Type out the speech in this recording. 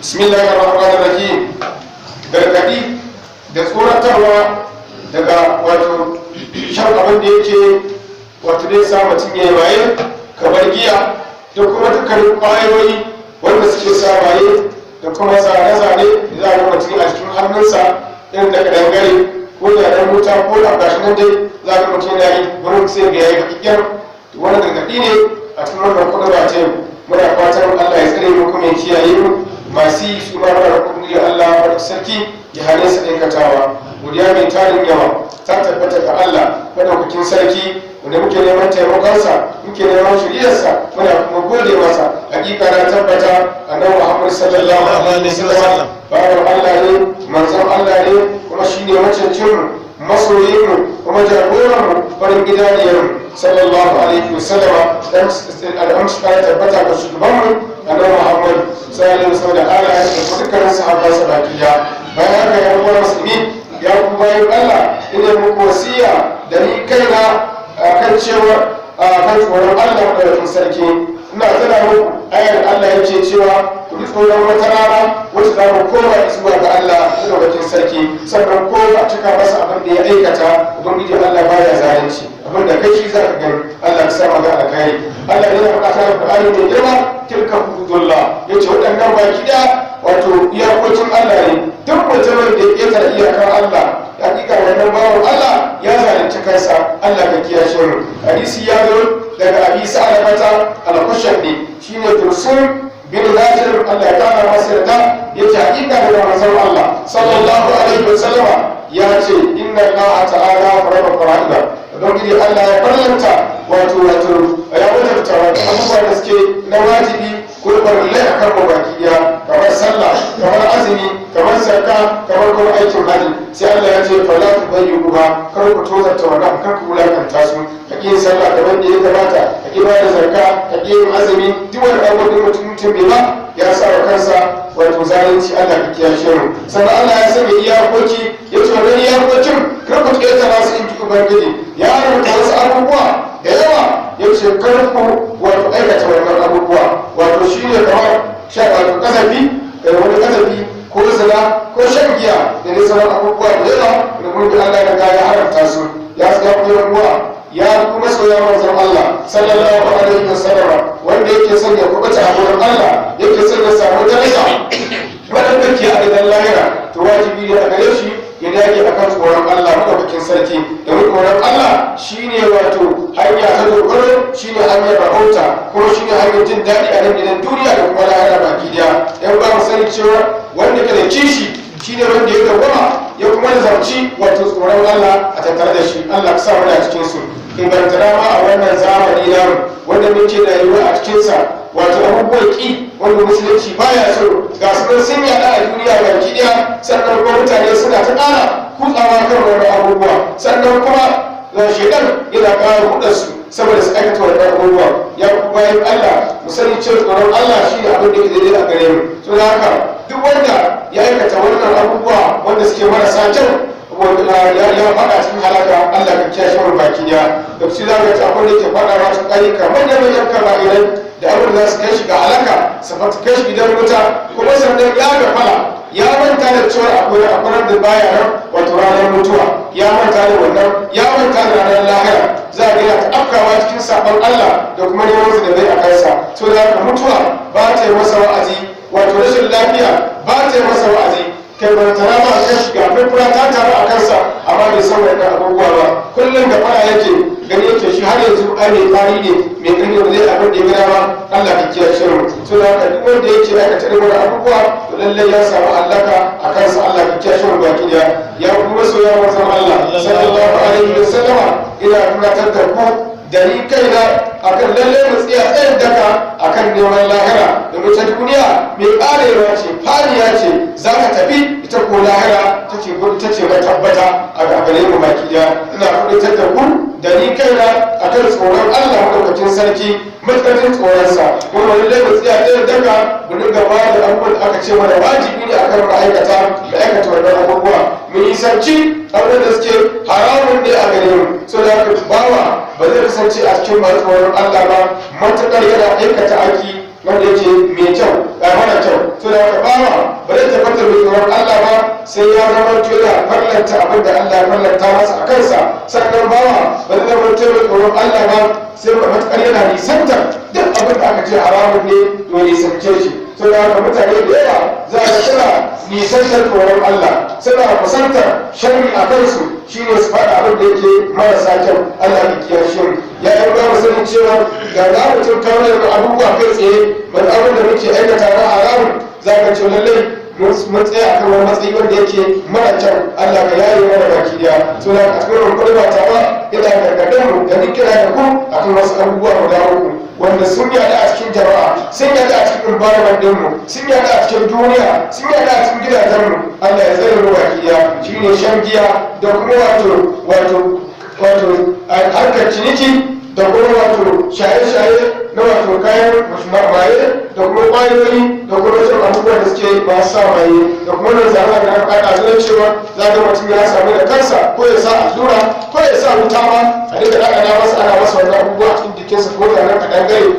Bismillahir Rahmanir Rahim. Gargadi da tsoratarwa daga wato shan abin da yake wato dai sa mutum ya maye kamar giya da kuma dukkanin ƙwayoyi wanda suke sa maye da kuma zane-zane da za a ga mutum a cikin hannunsa irin da kadangare ko da dan wuta ko da gashi nan dai za a ga mutum yana yi wurin sai ga yayi hakikiyar wani gargadi ne a cikin wannan kudu ba ce muna fatan Allah ya tsare mu kuma ya kiyaye mu masu yi su ma mara kudi da Allah wadda sarki ya hane su aikatawa. Godiya mai tarin yawa ta tabbata ga Allah madaukakin sarki wanda muke neman taimakonsa muke neman shiriyarsa muna kuma gode masa. Hakika na tabbata annabi Muhammad sallallahu alaihi wasallam bawan Allah ne manzon Allah ne kuma shine macincin masoyinmu kuma jagoranmu farin gidaniyarmu sallallahu alaihi wasallam dan al'amshi ta tabbata ga shugabanmu annabi Muhammad sallallahu alaihi wasallam da ala ya tafi dukkanin sahabbansa baki ya bayan haka ya rubuta musulmi ya ku bayan Allah ina muku wasiya da ni kaina kan cewa kan tsoron Allah madaukakin sarki ina tana muku ayar Allah yake cewa ku ji tsoron wata rana wacce za mu koma zuwa ga Allah madaukakin sarki sannan ko a cika masa abin da ya aikata ubangiji Allah baya zalunci abin da kai shi za ka gani Allah ya sa maka alkhairi Allah yana faɗa ta Qur'ani mai girma tilka hududullah yace waɗannan baki da wato iyakokin Allah ne duk mutumin da ya ƙetare iyakar Allah hakika wannan bawan Allah ya zalunci kansa Allah ka kiyashe mu hadisi ya zo daga Abi Sa'labata al-Kushani shine Dursun bin Najir Allah ya kara masa yarda yace hakika daga manzon Allah sallallahu alaihi wasallama ya ce inna Allah ta'ala farada fara'ida don gidi Allah ya farlanta wato ya wajabta abubuwa da suke na wajibi ko farillai a kan baki daya kamar sallah kamar azumi kamar zakka kamar kuma aikin hajji sai Allah ya ce fala tubayyi'u ba kar ku tozarta wannan kar ku wulakanta su kake sallah kamar da ya kamata kake ba da zakka kake yin azumi duk wani abu da mutum bai ba ya sa wa kansa wato zalunci Allah ka kiyashe mu sannan Allah ya sanya iyakoki ya ce wannan iyakokin kar ku ƙetara su in ji ubangiji ya rubuta wasu abubuwa da yawa ya ce kar ku wato aikata wannan abubuwa wato shi ne kamar wato kasafi da wani kasafi ko zina ko shan giya da ne sauran abubuwa da yawa da mulki Allah ya haramta su ya tsaya ruwa ya kuma soya manzon Allah sallallahu alaihi wasallam wanda yake son ya kubuta a wurin Allah yake son ya samu daraja wadanda ke a gidan lahira to wajibi ne a gare shi ya dage akan tsoron Allah madaukakin sarki domin tsoron Allah shine wato hanya ta dogaro shine hanyar rahota kuma shine hanyar jin daɗi a nan gidan duniya da kuma lahira baki daya yan ba mu sani cewa wanda ke da kishi shine wanda ya dogama ya kuma zarci wato tsoron Allah a tattare da shi Allah ka sa mu a cikin su ingantara ma a wannan zamani namu wanda muke rayuwa a cikinsa wato abubuwan ki wanda musulunci baya so ga su sun yaɗa a duniya baki ɗaya sannan kuma mutane suna ta ƙara kutsawa kan wani abubuwa sannan kuma shaidan yana ƙara hudar su saboda su aikata wannan abubuwa ya kuma bayan Allah mu sani cewa tsoron Allah shi ne abin da ke daidai a gare mu to da haka duk wanda ya aikata wannan abubuwa wanda suke marasa kyau ya faɗa cikin halaka Allah ka kiyashe mu baki daya da su za ka ci abin da ke faɗa ma cikin ayyuka manyan kaba'irai da abin da za su kai shi ga halaka su kai shi gidan wuta kuma sannan ya gafala ya manta da cewa akwai da baya nan wato ranar mutuwa ya manta da wannan ya manta da ranar lahira za a gina ta afkawa cikin sabon Allah da kuma neman su da bai a kansa so da haka mutuwa ba ta yi masa wa'azi wato rashin lafiya ba ta yi masa wa'azi kai ba ta rama a kan shiga furfura ta taru a kansa amma bai san wannan abubuwa ba kullum da fara yake gani yake shi har yanzu ai mai fari ne mai ƙarfi da zai abin da ya gina ba Allah ka kiyaye shi so da haka duk wanda yake aikata irin wannan abubuwa to lallai ya samu allaka a kansa Allah ka kiyaye shi baki daya ya kuma soya manzon Allah sallallahu alaihi wasallama ina tunatar da ku da ni kaina akan lallai mu tsaya tsayin daka akan neman lahira domin ta duniya mai ƙarewa ce faniya ce za ka tafi ita ko lahira take gudu ta ce mai tabbata a gare mu baki daya ina kuɗaitar da ku da ni kaina akan tsoron Allah madaukakin sarki matakin tsoronsa kuma lallai mu tsaya tsayin daka mu dinga ba da abubuwan da aka ce mana wajibi ne akan ma'aikata da aikata wannan abubuwa mu nisanci abin da suke haramun ne a gare gare mu. So da haka bawa ba zai kasance a cikin masu tsoron Allah ba matuƙar yana aikata aiki wanda yake mai kyau ga mara kyau. So da haka bawa ba zai tabbatar da tsoron Allah ba sai ya zama yana farlanta abin da Allah ya farlanta masa a kansa. Sannan bawa ba zai zama tsoron Allah ba sai ba matuƙar yana nisantar duk abin da aka ce haramun ne to nisance shi. So da haka mutane da yawa za a suna nisantar tsoron Allah suna kusantar sharri a kansu shine su faɗa abin da yake marasa kyau. Allah ya kiyashe mu. Ya yi ba sanin cewa ga da mutum kawo da abubuwa kai tsaye ban abin da muke aikata na haramun za ka ce lallai mun tsaya kan wani matsayi wanda yake mara kyau. Allah ka yaye mana baki daya. So da ka cikin rukuni ba ta ba ina gargaɗin mu da ni kira da ku akan wasu abubuwa guda uku wanda sun yada a cikin jama'a, sun yada a cikin environment ɗinmu, sun yada a cikin duniya, sun yada a cikin gidajenmu. Allah ya tsare mu baki daya. Shine shan giya da kuma wato harkar ciniki da kuma wato shaye-shaye na wato kayan maye da kuma ƙwayoyi da kuma cin abubuwan da suke masu sa maye da kuma nan zama da aka kada zuwa cewa za ga mutum ya samu da kansa ko ya sa allura ko ya sa wuta ma a duka ɗaɗana masa ana masa wani abubuwa a cikin jikinsa ko zanen kaɗangare